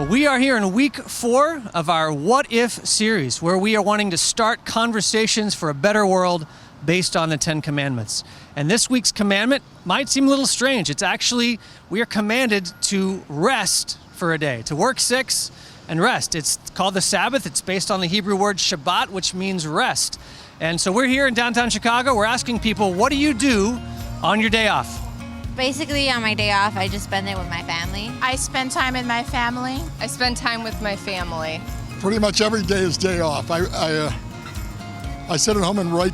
Well, we are here in week 4 of our What If series, where we are wanting to start conversations for a better world based on the 10 Commandments. And this week's commandment might seem a little strange. It's actually, we are commanded to rest for a day, to work 6 and rest. It's called the Sabbath. It's based on the Hebrew word Shabbat, which means rest. And so we're here in downtown Chicago. We're asking people, what do you do on your day off? Basically, on my day off, I just spend it with my family. I spend time with my family. I spend time with my family. Pretty much every day is day off. I sit at home and write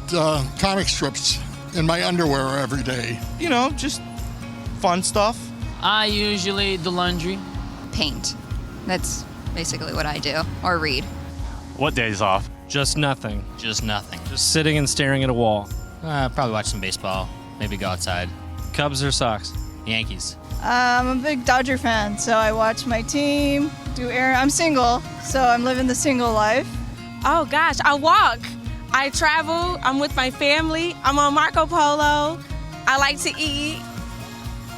comic strips in my underwear every day. You know, just fun stuff. I usually do laundry. Paint. That's basically what I do. Or read. What days off? Just nothing. Just nothing. Just sitting and staring at a wall. Probably watch some baseball. Maybe go outside. Cubs or Sox? Yankees. I'm a big Dodger fan, so I watch my team, do errands. I'm single, so I'm living the single life. Oh gosh, I walk. I travel. I'm with my family. I'm on Marco Polo. I like to eat.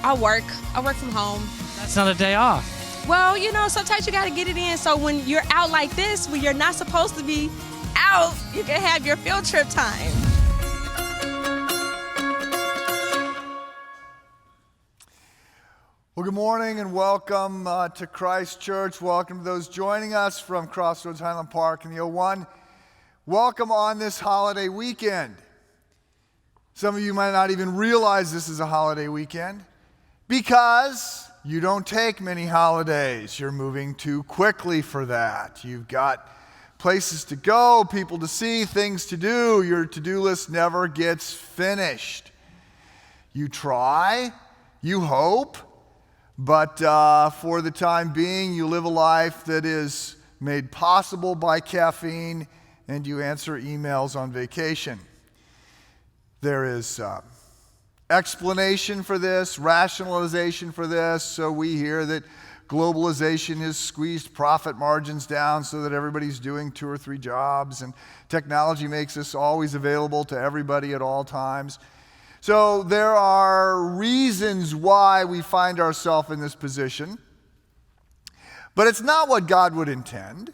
I work. I work from home. That's not a day off. Well, you know, sometimes you got to get it in. So when you're out like this, when you're not supposed to be out, you can have your field trip time. Well, good morning and welcome to Christ Church. Welcome to those joining us from Crossroads Highland Park and the 01. Welcome on this holiday weekend. Some of you might not even realize this is a holiday weekend because you don't take many holidays. You're moving too quickly for that. You've got places to go, people to see, things to do. Your to-do list never gets finished. You try, you hope, but for the time being, you live a life that is made possible by caffeine, and you answer emails on vacation. There is explanation for this, rationalization for this. So we hear that globalization has squeezed profit margins down so that everybody's doing 2 or 3 jobs, and technology makes this always available to everybody at all times. So there are reasons why we find ourselves in this position, but it's not what God would intend.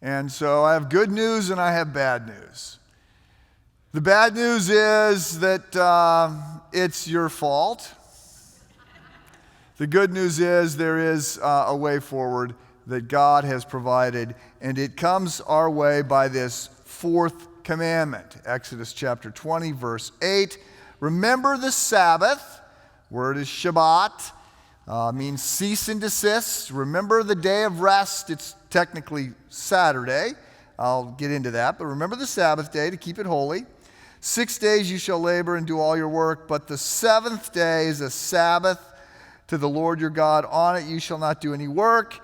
And so I have good news and I have bad news. The bad news is that it's your fault. The good news is there is a way forward that God has provided, and it comes our way by this 4th commandment. Exodus chapter 20, verse 8. Remember the Sabbath, word is Shabbat, means cease and desist. Remember the day of rest. It's technically Saturday. I'll get into that. But remember the Sabbath day to keep it holy. 6 days you shall labor and do all your work, but the 7th day is a Sabbath to the Lord your God. On it you shall not do any work.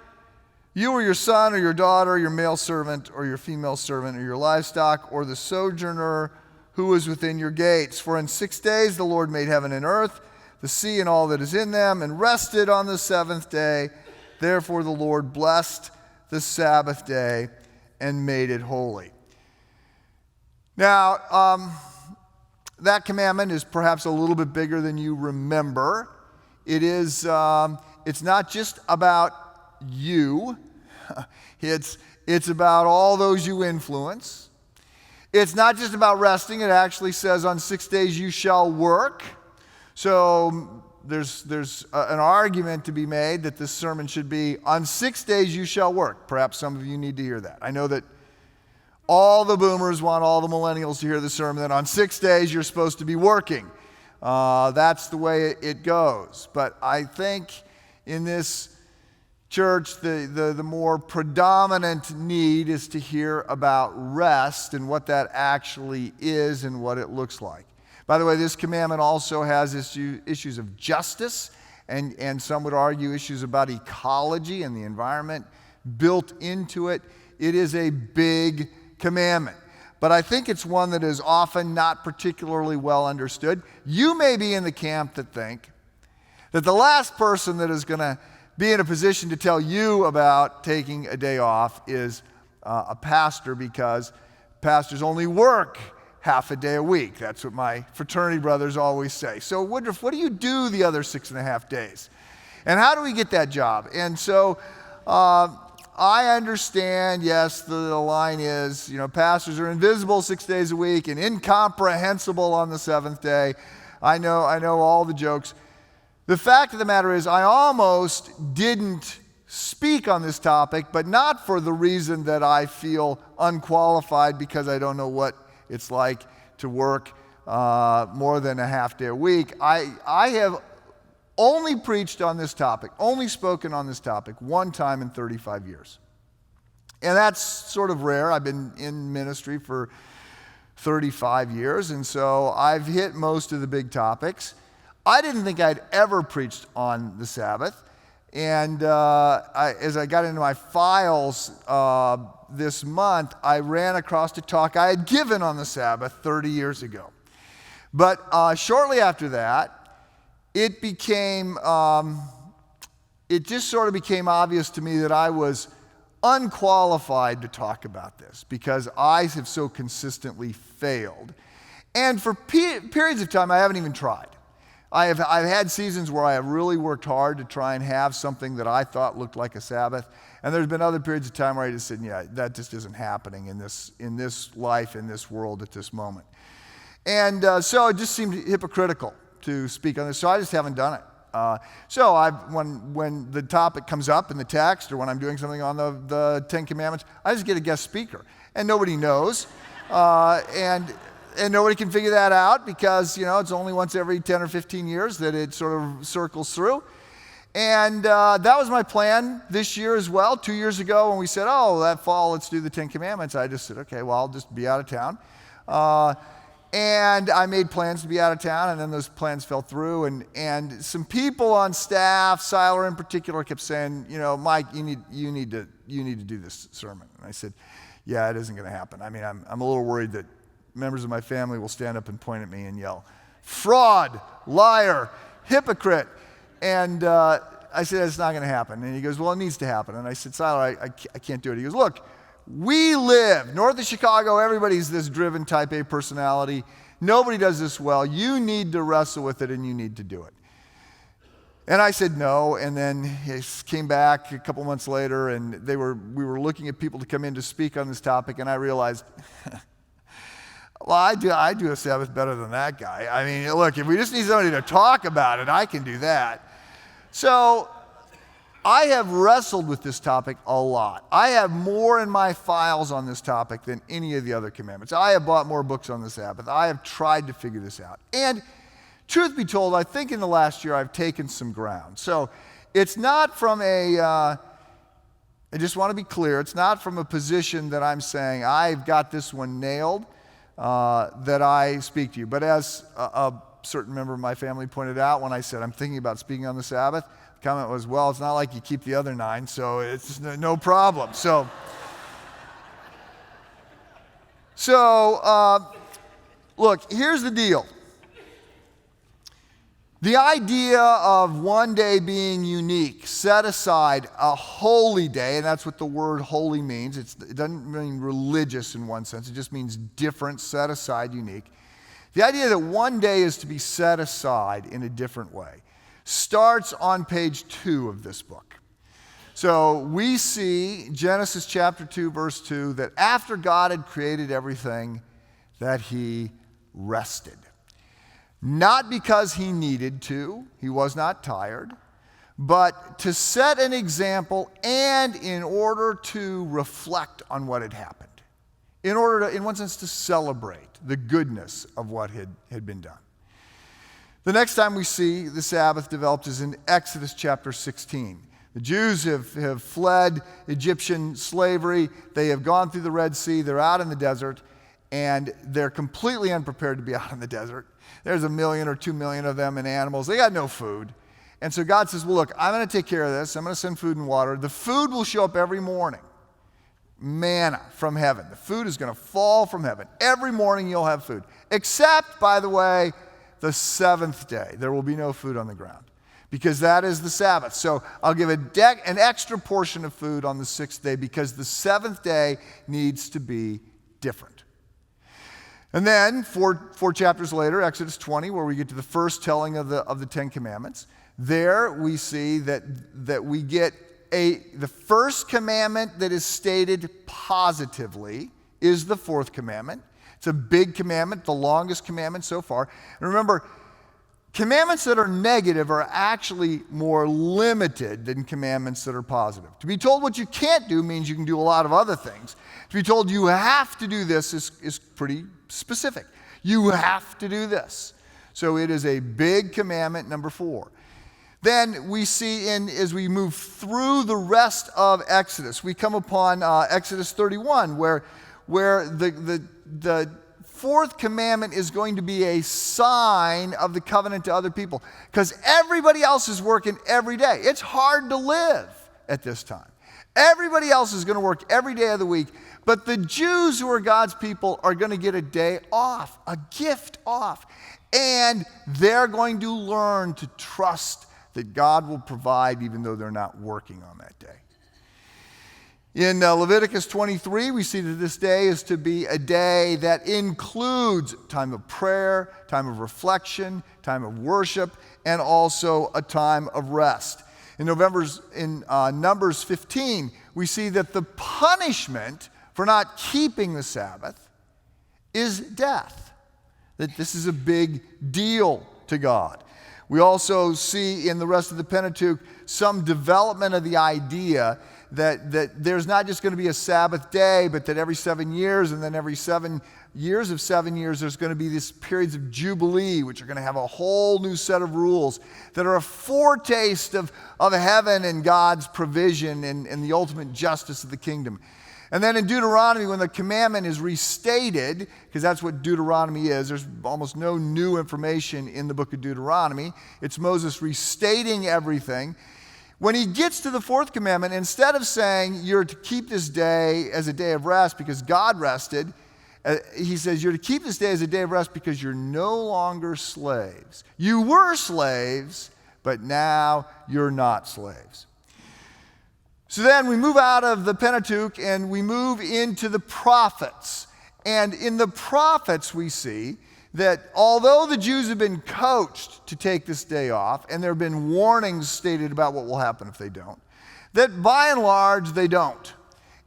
You or your son or your daughter, your male servant or your female servant or your livestock or the sojourner who is within your gates. For in 6 days the Lord made heaven and earth, the sea and all that is in them, and rested on the 7th day. Therefore the Lord blessed the Sabbath day and made it holy. Now, that commandment is perhaps a little bit bigger than you remember. It is, it's not just about you. It's about all those you influence. It's not just about resting. It actually says on 6 days you shall work. So there's an argument to be made that this sermon should be on 6 days you shall work. Perhaps some of you need to hear that. I know that all the boomers want all the millennials to hear the sermon that on 6 days you're supposed to be working. That's the way it goes. But I think in this church, the more predominant need is to hear about rest and what that actually is and what it looks like. By the way, this commandment also has issues of justice and some would argue issues about ecology and the environment built into it. It is a big commandment. But I think it's one that is often not particularly well understood. You may be in the camp that think that the last person that is going to be in a position to tell you about taking a day off is a pastor, because pastors only work half a day a week. That's what my fraternity brothers always say. So Woodruff, what do you do the other 6.5 days? And how do we get that job? And so I understand, yes, the line is, pastors are invisible 6 days a week and incomprehensible on the seventh day. I know all the jokes. The fact of the matter is, I almost didn't speak on this topic, but not for the reason that I feel unqualified because I don't know what it's like to work more than a half day a week. I have only preached on this topic, only spoken on this topic one time in 35 years. And that's sort of rare. I've been in ministry for 35 years, and so I've hit most of the big topics. I didn't think I'd ever preached on the Sabbath. And as I got into my files this month, I ran across a talk I had given on the Sabbath 30 years ago. But shortly after that, it just sort of became obvious to me that I was unqualified to talk about this because I have so consistently failed. And for periods of time, I haven't even tried. I've had seasons where I have really worked hard to try and have something that I thought looked like a Sabbath. And there's been other periods of time where I just said, yeah, that just isn't happening in this life, in this world at this moment. And so it just seemed hypocritical to speak on this, so I just haven't done it. So when the topic comes up in the text or when I'm doing something on the Ten Commandments, I just get a guest speaker. And nobody knows. And nobody can figure that out because, it's only once every 10 or 15 years that it sort of circles through. And that was my plan this year as well. 2 years ago when we said, that fall, let's do the Ten Commandments, I just said, okay, well, I'll just be out of town. And I made plans to be out of town, and then those plans fell through. And some people on staff, Siler in particular, kept saying, Mike, you need to do this sermon. And I said, yeah, it isn't going to happen. I mean, I'm a little worried that members of my family will stand up and point at me and yell, fraud, liar, hypocrite. And I said, it's not going to happen. And he goes, well, it needs to happen. And I said, Siler, I can't do it. He goes, look, we live, north of Chicago, everybody's this driven type A personality. Nobody does this well. You need to wrestle with it and you need to do it. And I said no, and then he came back a couple months later and we were looking at people to come in to speak on this topic, and I realized, well, I do a Sabbath better than that guy. I mean, look, if we just need somebody to talk about it, I can do that. So I have wrestled with this topic a lot. I have more in my files on this topic than any of the other commandments. I have bought more books on the Sabbath. I have tried to figure this out. And truth be told, I think in the last year I've taken some ground. So it's not from I just want to be clear, it's not from a position that I'm saying I've got this one nailed that I speak to you. But as a certain member of my family pointed out when I said I'm thinking about speaking on the Sabbath, comment was, well, it's not like you keep the other 9, so it's no problem. So look, here's the deal. The idea of one day being unique, set aside, a holy day, and that's what the word holy means. It doesn't mean religious in one sense. It just means different, set aside, unique. The idea that one day is to be set aside in a different way starts on page 2 of this book. So we see Genesis chapter 2, verse 2, that after God had created everything, that he rested. Not because he needed to, he was not tired, but to set an example and in order to reflect on what had happened. In order to, in one sense, to celebrate the goodness of what had been done. The next time we see the Sabbath developed is in Exodus chapter 16. The Jews have fled Egyptian slavery. They have gone through the Red Sea. They're out in the desert, and they're completely unprepared to be out in the desert. There's 1 million or 2 million of them and animals. They got no food. And so God says, well, look, I'm going to take care of this. I'm going to send food and water. The food will show up every morning. Manna from heaven. The food is going to fall from heaven. Every morning you'll have food. Except, by the way, the 7th day. There will be no food on the ground because that is the Sabbath. So I'll give an extra portion of food on the 6th day because the 7th day needs to be different. And then, four chapters later, Exodus 20, where we get to the first telling of the Ten Commandments, there we see that we get the first commandment that is stated positively is the fourth commandment. It's a big commandment, the longest commandment so far. And remember, commandments that are negative are actually more limited than commandments that are positive. To be told what you can't do means you can do a lot of other things. To be told you have to do this is pretty specific. You have to do this. So it is a big commandment, number 4. Then we see as we move through the rest of Exodus, we come upon Exodus 31, where the fourth commandment is going to be a sign of the covenant to other people. Because everybody else is working every day. It's hard to live at this time. Everybody else is going to work every day of the week. But the Jews who are God's people are going to get a day off, a gift off. And they're going to learn to trust that God will provide even though they're not working on that day. In Leviticus 23, we see that this day is to be a day that includes time of prayer, time of reflection, time of worship, and also a time of rest. In Numbers 15, we see that the punishment for not keeping the Sabbath is death. That this is a big deal to God. We also see in the rest of the Pentateuch some development of the idea that there's not just going to be a Sabbath day, but that every 7 years, and then every 7 years of 7 years, there's going to be these periods of Jubilee, which are going to have a whole new set of rules that are a foretaste of heaven and God's provision and the ultimate justice of the kingdom. And then in Deuteronomy, when the commandment is restated, because that's what Deuteronomy is, there's almost no new information in the book of Deuteronomy. It's Moses restating everything. When he gets to the fourth commandment, instead of saying you're to keep this day as a day of rest because God rested, he says you're to keep this day as a day of rest because you're no longer slaves. You were slaves, but now you're not slaves. So then we move out of the Pentateuch and we move into the prophets. And in the prophets we see that although the Jews have been coached to take this day off, and there have been warnings stated about what will happen if they don't, that by and large they don't.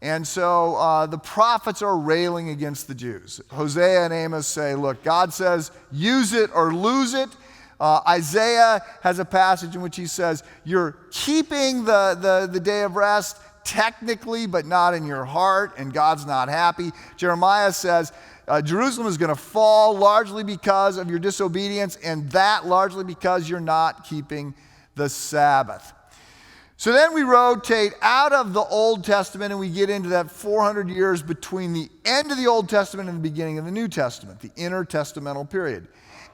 And so the prophets are railing against the Jews. Hosea and Amos say, look, God says use it or lose it. Isaiah has a passage in which he says, you're keeping the day of rest technically, but not in your heart, and God's not happy. Jeremiah says, Jerusalem is going to fall largely because of your disobedience, and that largely because you're not keeping the Sabbath. So then we rotate out of the Old Testament and we get into that 400 years between the end of the Old Testament and the beginning of the New Testament, the intertestamental period.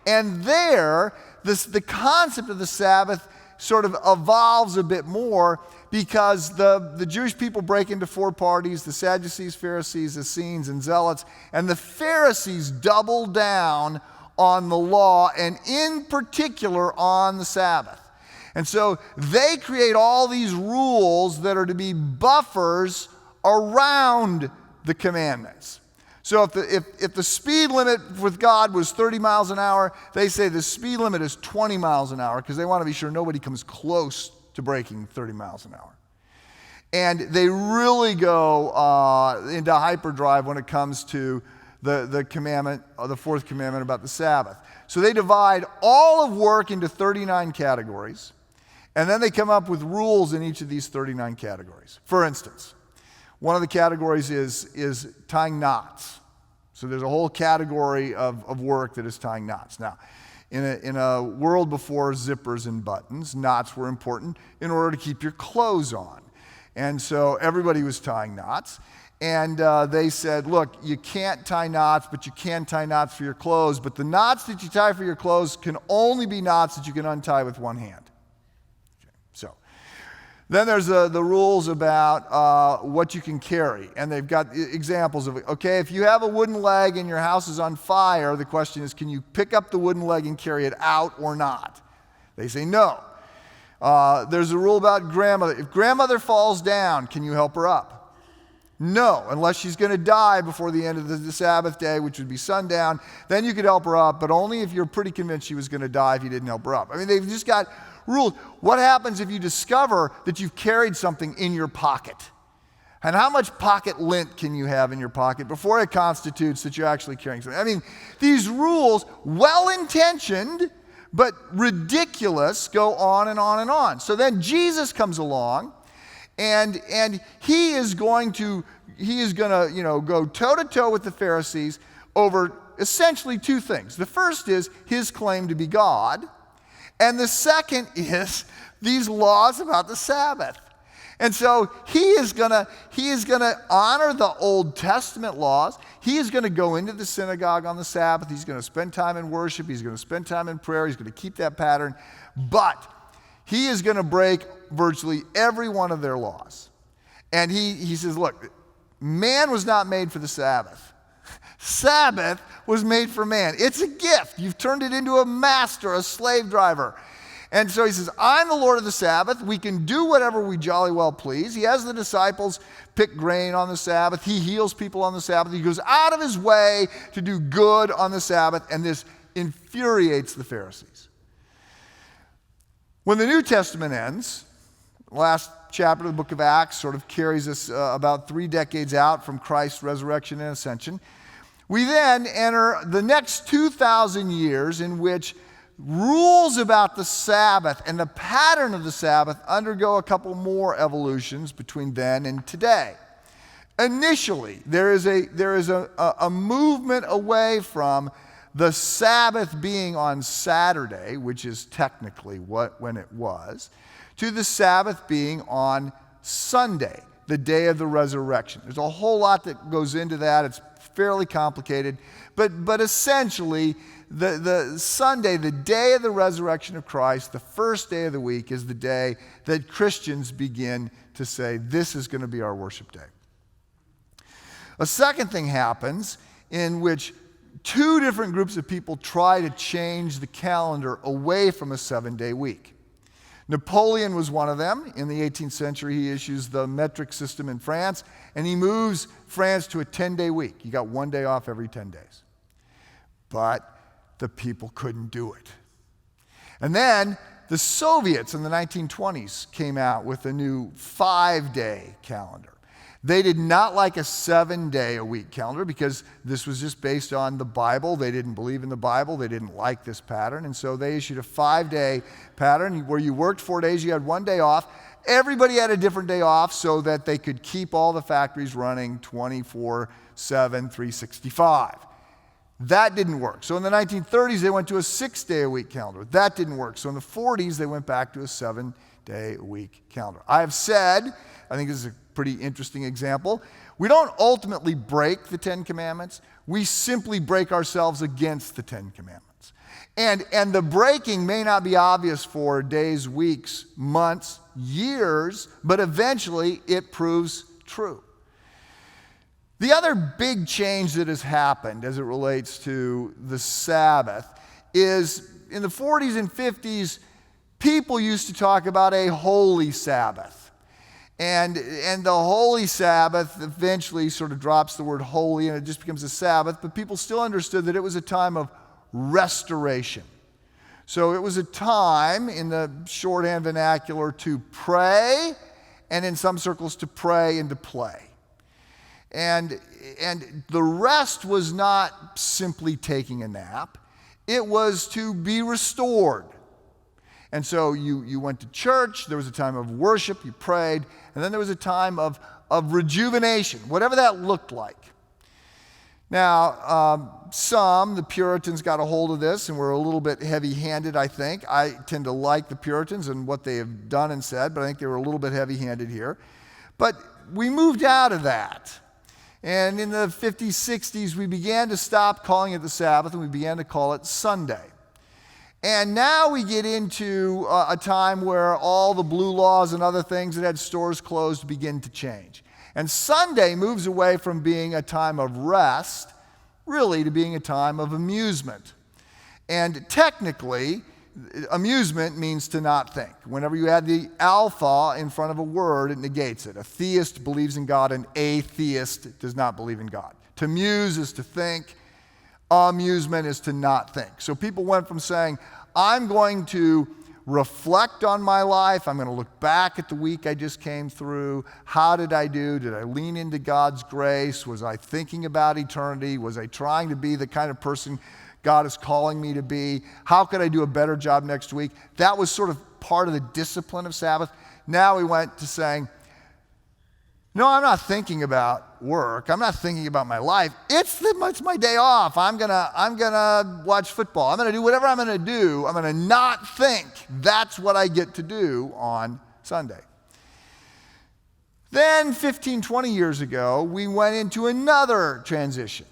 And there, the concept of the Sabbath sort of evolves a bit more because the Jewish people break into 4 parties, the Sadducees, Pharisees, Essenes, and Zealots, and the Pharisees double down on the law and in particular on the Sabbath. And so they create all these rules that are to be buffers around the commandments. So if the speed limit with God was 30 miles an hour, they say the speed limit is 20 miles an hour because they want to be sure nobody comes close to breaking 30 miles an hour. And they really go into hyperdrive when it comes to the commandment, the fourth commandment about the Sabbath. So they divide all of work into 39 categories, and then they come up with rules in each of these 39 categories. For instance, one of the categories is tying knots. So there's a whole category of work that is tying knots. Now, in a world before zippers and buttons, knots were important in order to keep your clothes on. And so everybody was tying knots. And they said, look, you can't tie knots, but you can tie knots for your clothes. But the knots that you tie for your clothes can only be knots that you can untie with one hand. So then there's the rules about what you can carry. And they've got examples of, okay, if you have a wooden leg and your house is on fire, the question is, can you pick up the wooden leg and carry it out or not? They say no. There's a rule about grandmother. If grandmother falls down, can you help her up? No, unless she's going to die before the end of the Sabbath day, which would be sundown, then you could help her up, but only if you're pretty convinced she was going to die if you didn't help her up. I mean, they've just got rules. What happens if you discover that you've carried something in your pocket? And how much pocket lint can you have in your pocket before it constitutes that you're actually carrying something? I mean, these rules, well-intentioned, but ridiculous, go on and on and on. So then Jesus comes along, and he is going to go toe-to-toe with the Pharisees over essentially two things. The first is his claim to be God, and the second is these laws about the Sabbath. And so he is gonna honor the Old Testament laws. He is going to go into the synagogue on the Sabbath. He's going to spend time in worship. He's going to spend time in prayer. He's going to keep that pattern. But he is going to break virtually every one of their laws. And he says, look, man was not made for the Sabbath. Sabbath was made for man. It's a gift. You've turned it into a master, a slave driver. And so he says, I'm the Lord of the Sabbath. We can do whatever we jolly well please. He has the disciples pick grain on the Sabbath. He heals people on the Sabbath. He goes out of his way to do good on the Sabbath, and this infuriates the Pharisees. When the New Testament ends, last chapter of the book of Acts sort of carries us about 3 decades out from Christ's resurrection and ascension. We then enter the next 2,000 years in which rules about the Sabbath and the pattern of the Sabbath undergo a couple more evolutions between then and today. Initially, there is a movement away from the Sabbath being on Saturday, which is technically when it was, to the Sabbath being on Sunday, the day of the resurrection. There's a whole lot that goes into that. It's fairly complicated, but essentially, the Sunday, the day of the resurrection of Christ, the first day of the week, is the day that Christians begin to say, this is going to be our worship day. A second thing happens in which 2 different groups of people try to change the calendar away from a 7-day week. Napoleon was one of them. In the 18th century, he issues the metric system in France, and he moves France to a 10-day week. You got 1 day off every 10 days. But the people couldn't do it. And then the Soviets in the 1920s came out with a new 5-day calendar. They did not like a 7-day-a-week calendar because this was just based on the Bible. They didn't believe in the Bible. They didn't like this pattern. And so they issued a 5-day pattern where you worked 4 days, you had 1 day off. Everybody had a different day off so that they could keep all the factories running 24/7, 365. That didn't work. So in the 1930s, they went to a 6-day-a-week calendar. That didn't work. So in the 40s, they went back to a 7-day-a-week calendar. I have said, I think this is a pretty interesting example, we don't ultimately break the 10 Commandments. We simply break ourselves against the 10 Commandments. And the breaking may not be obvious for days, weeks, months, years, but eventually it proves true. The other big change that has happened as it relates to the Sabbath is in the 40s and 50s, people used to talk about a holy Sabbath. And the holy Sabbath eventually sort of drops the word holy and it just becomes a Sabbath, but people still understood that it was a time of restoration. So it was a time in the shorthand vernacular to pray, and in some circles to pray and to play. And the rest was not simply taking a nap. It was to be restored. And so you went to church, there was a time of worship, you prayed, and then there was a time of rejuvenation, whatever that looked like. Now, the Puritans got a hold of this and were a little bit heavy-handed, I think. I tend to like the Puritans and what they have done and said, but I think they were a little bit heavy-handed here. But we moved out of that. And in the 50s, 60s, we began to stop calling it the Sabbath and we began to call it Sunday. And now we get into a time where all the blue laws and other things that had stores closed begin to change. And Sunday moves away from being a time of rest, really, to being a time of amusement. And technically, amusement means to not think. Whenever you add the alpha in front of a word, it negates it. A theist believes in God, an atheist does not believe in God. To muse is to think. Amusement is to not think. So people went from saying, I'm going to reflect on my life. I'm going to look back at the week I just came through. How did I do? Did I lean into God's grace? Was I thinking about eternity? Was I trying to be the kind of person God is calling me to be? How could I do a better job next week? That was sort of part of the discipline of Sabbath. Now we went to saying, no, I'm not thinking about work. I'm not thinking about my life. It's my day off. I'm gonna watch football. I'm gonna do whatever I'm gonna do. I'm gonna not think. That's what I get to do on Sunday. Then 15, 20 years ago, we went into another transition.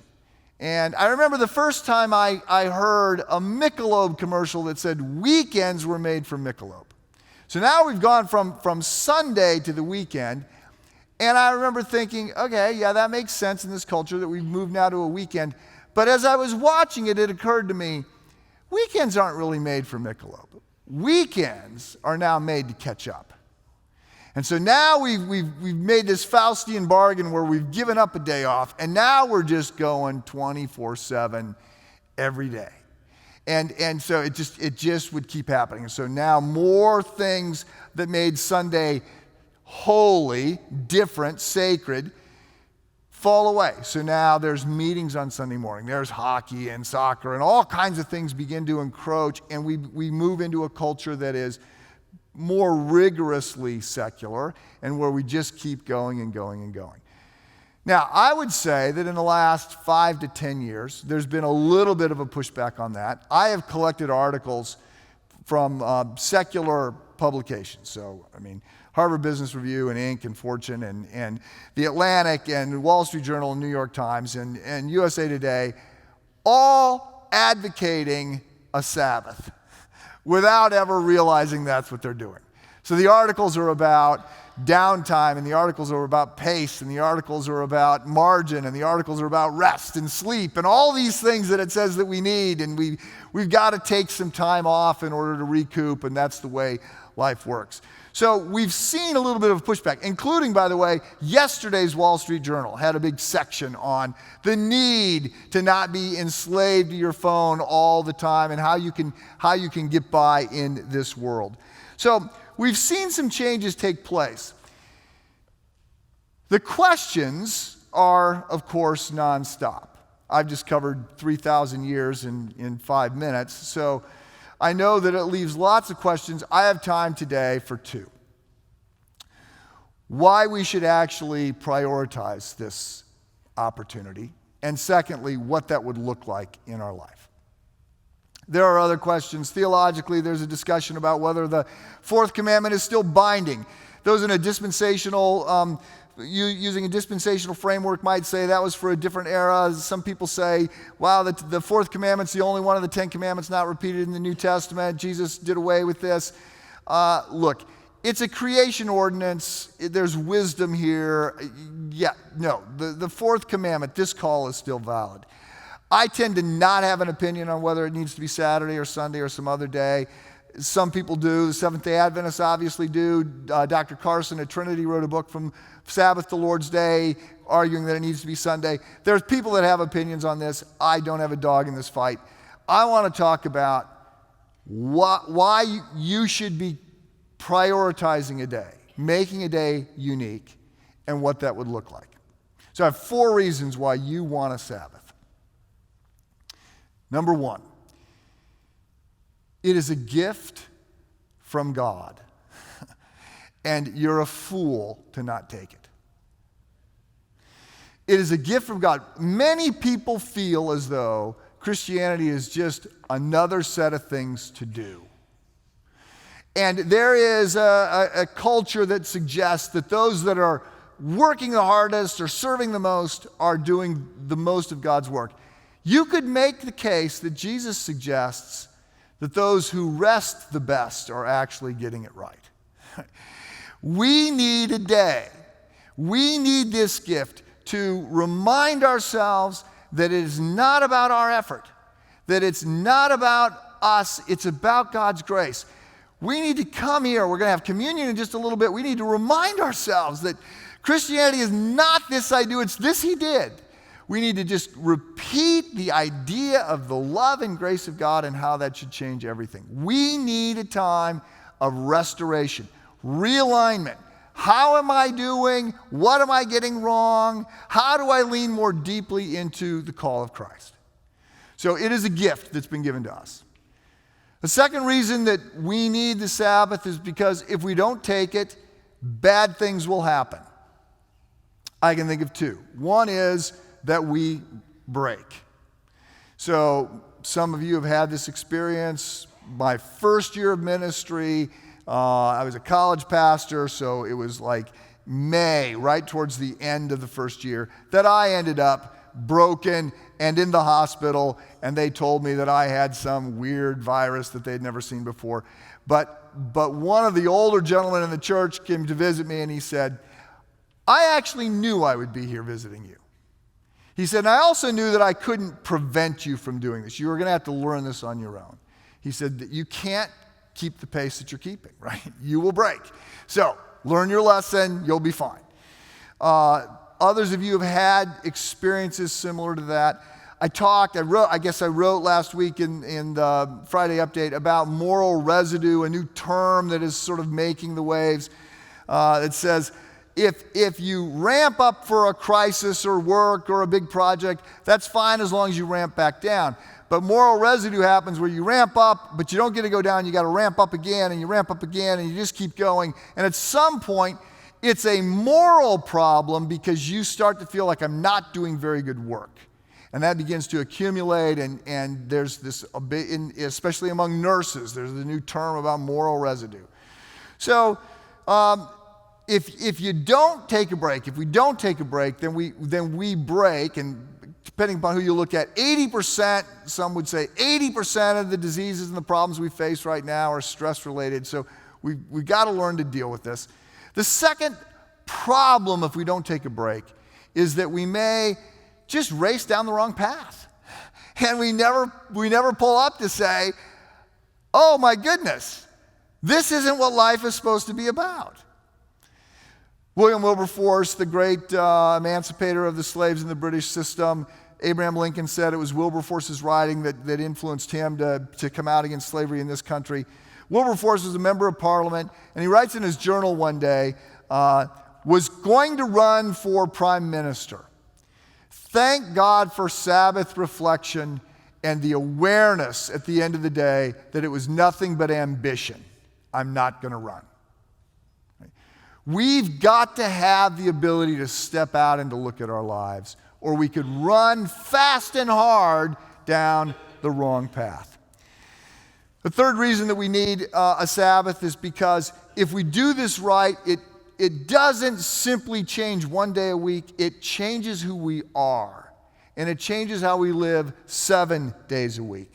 And I remember the first time I heard a Michelob commercial that said weekends were made for Michelob. So now we've gone from Sunday to the weekend. And I remember thinking, okay, yeah, that makes sense in this culture that we've moved now to a weekend. But as I was watching it, it occurred to me, weekends aren't really made for Michelob. Weekends are now made to catch up. And so now we've made this Faustian bargain where we've given up a day off, and now we're just going 24/7 every day. And so it just would keep happening. And so now more things that made Sunday holy, different, sacred, fall away. So now there's meetings on Sunday morning. There's hockey and soccer and all kinds of things begin to encroach, and we move into a culture that is more rigorously secular and where we just keep going and going and going. Now, I would say that in the last 5 to 10 years, there's been a little bit of a pushback on that. I have collected articles from secular publications. So, Harvard Business Review and Inc. and Fortune and The Atlantic and Wall Street Journal and New York Times and USA Today, all advocating a Sabbath without ever realizing that's what they're doing. So the articles are about downtime, and the articles are about pace, and the articles are about margin, and the articles are about rest and sleep, and all these things that it says that we need, and we've got to take some time off in order to recoup, and that's the way life works. So we've seen a little bit of pushback, including, by the way, yesterday's Wall Street Journal had a big section on the need to not be enslaved to your phone all the time and how you can get by in this world. So we've seen some changes take place. The questions are, of course, nonstop. I've just covered 3,000 years in 5 minutes, so I know that it leaves lots of questions. I have time today for 2. Why we should actually prioritize this opportunity, and secondly, what that would look like in our life. There are other questions. Theologically, there's a discussion about whether the 4th commandment is still binding. Those in a dispensational using a dispensational framework might say that was for a different era. Some people say, wow, the 4th commandment's the only one of the 10 commandments not repeated in the New Testament. Jesus did away with this. Look, it's a creation ordinance. There's wisdom here. Yeah, no, the 4th commandment, this call is still valid. I tend to not have an opinion on whether it needs to be Saturday or Sunday or some other day. Some people do. The Seventh-day Adventists obviously do. Dr. Carson at Trinity wrote a book from Sabbath to Lord's Day, arguing that it needs to be Sunday. There's people that have opinions on this. I don't have a dog in this fight. I want to talk about why you should be prioritizing a day, making a day unique, and what that would look like. So I have 4 reasons why you want a Sabbath. Number 1. It is a gift from God, and you're a fool to not take it. It is a gift from God. Many people feel as though Christianity is just another set of things to do. And there is a culture that suggests that those that are working the hardest or serving the most are doing the most of God's work. You could make the case that Jesus suggests that those who rest the best are actually getting it right. We need a day. We need this gift to remind ourselves that it is not about our effort, that it's not about us, it's about God's grace. We need to come here. We're going to have communion in just a little bit. We need to remind ourselves that Christianity is not this I do, it's this he did. We need to just repeat the idea of the love and grace of God and how that should change everything. We need a time of restoration, realignment. How am I doing? What am I getting wrong? How do I lean more deeply into the call of Christ? So it is a gift that's been given to us. The second reason that we need the Sabbath is because if we don't take it, bad things will happen. I can think of two. One is that we break. So some of you have had this experience. My first year of ministry, I was a college pastor, so it was like May, right towards the end of the first year, that I ended up broken and in the hospital, and they told me that I had some weird virus that they'd never seen before. But one of the older gentlemen in the church came to visit me, and he said, I actually knew I would be here visiting you. He said, and I also knew that I couldn't prevent you from doing this. You were going to have to learn this on your own. He said that you can't keep the pace that you're keeping, right? You will break. So learn your lesson, you'll be fine. Others of you have had experiences similar to that. I wrote last week in the Friday update about moral residue, a new term that is sort of making the waves. It says, if you ramp up for a crisis or work or a big project, that's fine as long as you ramp back down. But moral residue happens where you ramp up, but you don't get to go down. You got to ramp up again, and you ramp up again, and you just keep going. And at some point, it's a moral problem because you start to feel like I'm not doing very good work. And that begins to accumulate, and there's this, especially among nurses, there's a new term about moral residue. So if you don't take a break, if we don't take a break, then we break, and depending upon who you look at, 80%, some would say 80% of the diseases and the problems we face right now are stress-related. So we've got to learn to deal with this. The second problem, if we don't take a break, is that we may just race down the wrong path. And we never pull up to say, oh my goodness, this isn't what life is supposed to be about. William Wilberforce, the great emancipator of the slaves in the British system, Abraham Lincoln said it was Wilberforce's writing that influenced him to come out against slavery in this country. Wilberforce was a member of Parliament, and he writes in his journal one day, was going to run for prime minister. Thank God for Sabbath reflection and the awareness at the end of the day that it was nothing but ambition. I'm not going to run. We've got to have the ability to step out and to look at our lives, or we could run fast and hard down the wrong path. The third reason that we need a Sabbath is because if we do this right, it doesn't simply change one day a week, it changes who we are. And it changes how we live 7 days a week.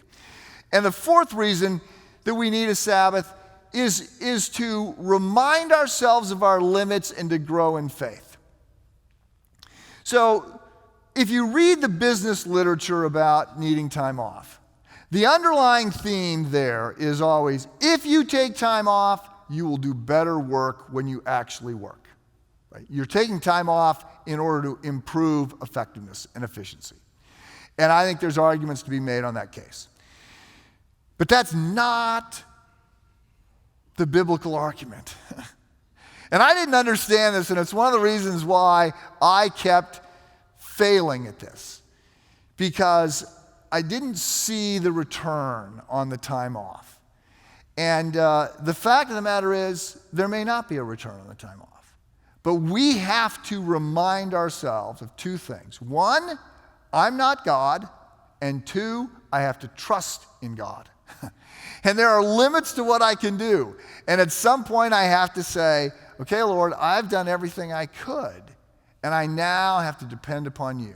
And the fourth reason that we need a Sabbath is to remind ourselves of our limits and to grow in faith. So if you read the business literature about needing time off, the underlying theme there is always, if you take time off, you will do better work when you actually work. Right? You're taking time off in order to improve effectiveness and efficiency. And I think there's arguments to be made on that case. But that's not the biblical argument. And I didn't understand this, and it's one of the reasons why I kept failing at this. Because I didn't see the return on the time off. And the fact of the matter is, there may not be a return on the time off. But we have to remind ourselves of two things. One, I'm not God. And two, I have to trust in God. And there are limits to what I can do. And at some point I have to say, okay, Lord, I've done everything I could. And I now have to depend upon you.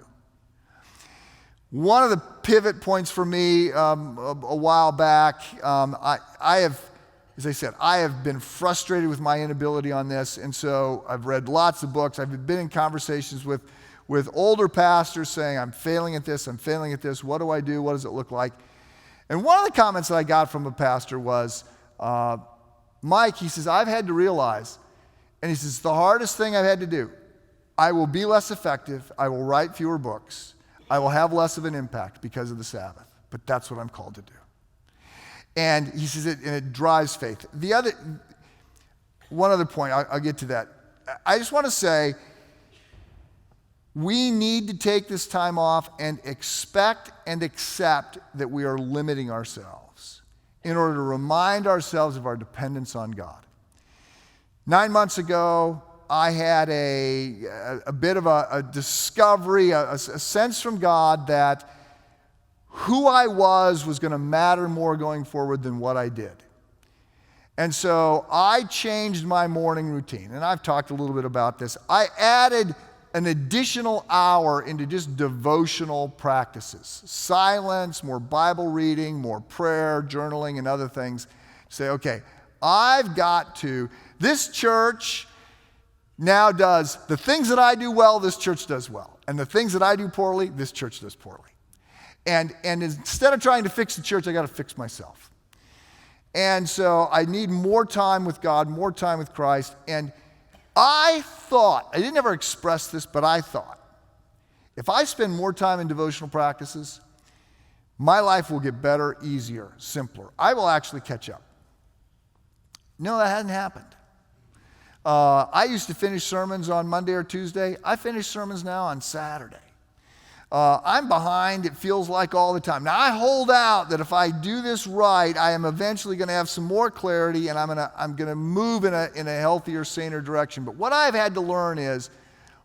One of the pivot points for me a while back, I have been frustrated with my inability on this, and so I've read lots of books. I've been in conversations with older pastors saying, I'm failing at this, what do I do, what does it look like? And one of the comments that I got from a pastor was, Mike, he says, I've had to realize, and he says, the hardest thing I've had to do, I will be less effective, I will write fewer books, I will have less of an impact because of the Sabbath, but that's what I'm called to do. And he says, it drives faith. One other point, I'll get to that. I just want to say, we need to take this time off and expect and accept that we are limiting ourselves in order to remind ourselves of our dependence on God. 9 months ago, I had a bit of a discovery, a sense from God that who I was going to matter more going forward than what I did. And so I changed my morning routine, and I've talked a little bit about this. I added an additional hour into just devotional practices. Silence, more Bible reading, more prayer, journaling, and other things. Say, okay, this church now does the things that I do well, this church does well. And the things that I do poorly, this church does poorly. And instead of trying to fix the church, I got to fix myself. And so I need more time with God, more time with Christ. And I didn't ever express this, but I thought, if I spend more time in devotional practices, my life will get better, easier, simpler. I will actually catch up. No, that hasn't happened. I used to finish sermons on Monday or Tuesday. I finish sermons now on Saturday. I'm behind, it feels like, all the time. Now, I hold out that if I do this right, I am eventually going to have some more clarity, and I'm going to move in a healthier, saner direction. But what I've had to learn is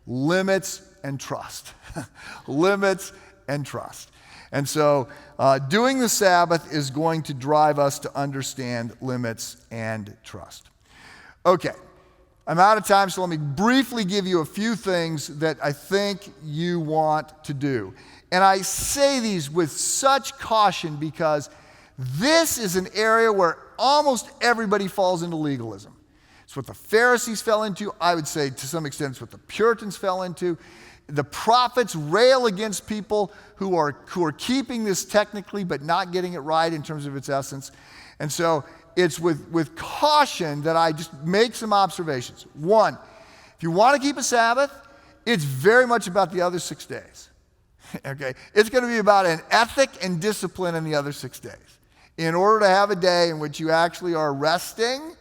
limits and trust. Limits and trust. And so doing the Sabbath is going to drive us to understand limits and trust. Okay. I'm out of time, so let me briefly give you a few things that I think you want to do. And I say these with such caution because this is an area where almost everybody falls into legalism. It's what the Pharisees fell into. I would say to some extent it's what the Puritans fell into. The prophets rail against people who are keeping this technically but not getting it right in terms of its essence. And so it's with caution that I just make some observations. One, if you want to keep a Sabbath, it's very much about the other 6 days. Okay? It's going to be about an ethic and discipline in the other 6 days. In order to have a day in which you actually are resting,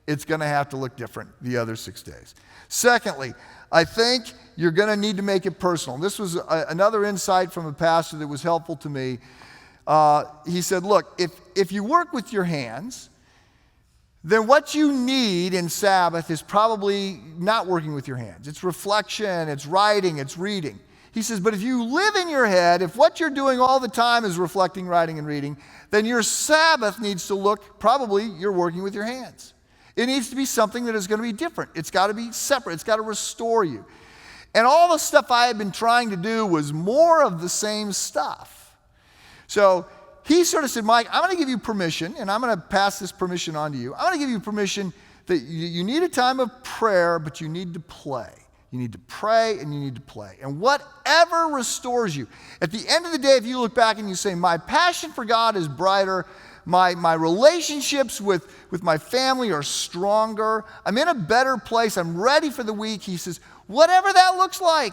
it's going to have to look different the other 6 days. Secondly, I think you're going to need to make it personal. This was another insight from a pastor that was helpful to me. He said, look, if you work with your hands, then what you need in Sabbath is probably not working with your hands. It's reflection, it's writing, it's reading. He says, but if you live in your head, if what you're doing all the time is reflecting, writing, and reading, then your Sabbath needs to look, probably you're working with your hands. It needs to be something that is going to be different. It's got to be separate. It's got to restore you. And all the stuff I had been trying to do was more of the same stuff. So he sort of said, Mike, I'm going to give you permission, and I'm going to pass this permission on to you. I'm going to give you permission that you need a time of prayer, but you need to play. You need to pray, and you need to play. And whatever restores you. At the end of the day, if you look back and you say, my passion for God is brighter, my relationships with my family are stronger, I'm in a better place, I'm ready for the week, he says, whatever that looks like.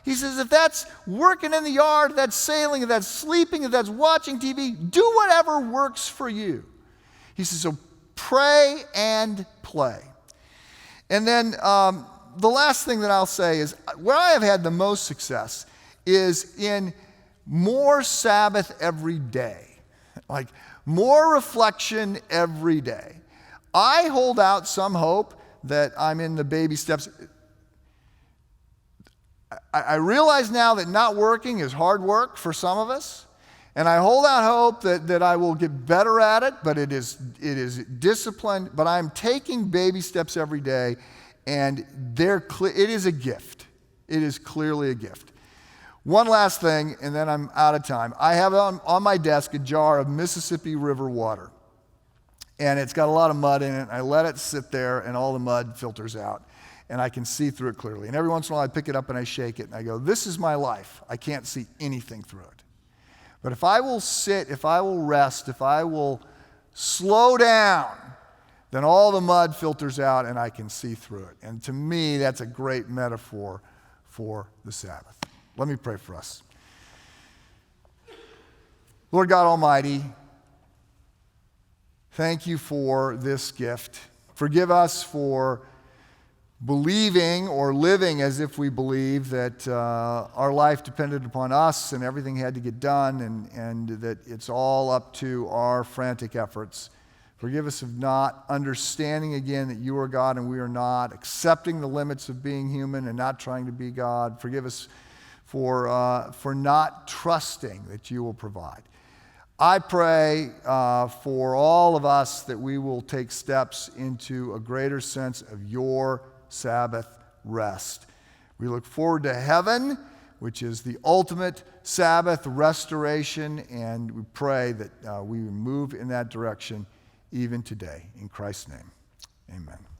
He says, if that's working in the yard, if that's sailing, if that's sleeping, if that's watching TV, do whatever works for you. He says, so pray and play. And then the last thing that I'll say is, where I have had the most success is in more Sabbath every day. Like more reflection every day. I hold out some hope that I'm in the baby steps. I realize now that not working is hard work for some of us, and I hold out hope that I will get better at it, but it is discipline, but I'm taking baby steps every day, and it is a gift. It is clearly a gift. One last thing, and then I'm out of time. I have on my desk a jar of Mississippi River water, and it's got a lot of mud in it. I let it sit there, and all the mud filters out. And I can see through it clearly. And every once in a while I pick it up and I shake it and I go, this is my life. I can't see anything through it. But if I will sit, if I will rest, if I will slow down, then all the mud filters out and I can see through it. And to me, that's a great metaphor for the Sabbath. Let me pray for us. Lord God Almighty, thank you for this gift. Forgive us for believing or living as if we believe that our life depended upon us and everything had to get done and that it's all up to our frantic efforts. Forgive us of not understanding again that you are God and we are not, accepting the limits of being human and not trying to be God. Forgive us for not trusting that you will provide. I pray for all of us that we will take steps into a greater sense of your Sabbath rest. We look forward to heaven, which is the ultimate Sabbath restoration, and we pray that we move in that direction even today. In Christ's name, amen.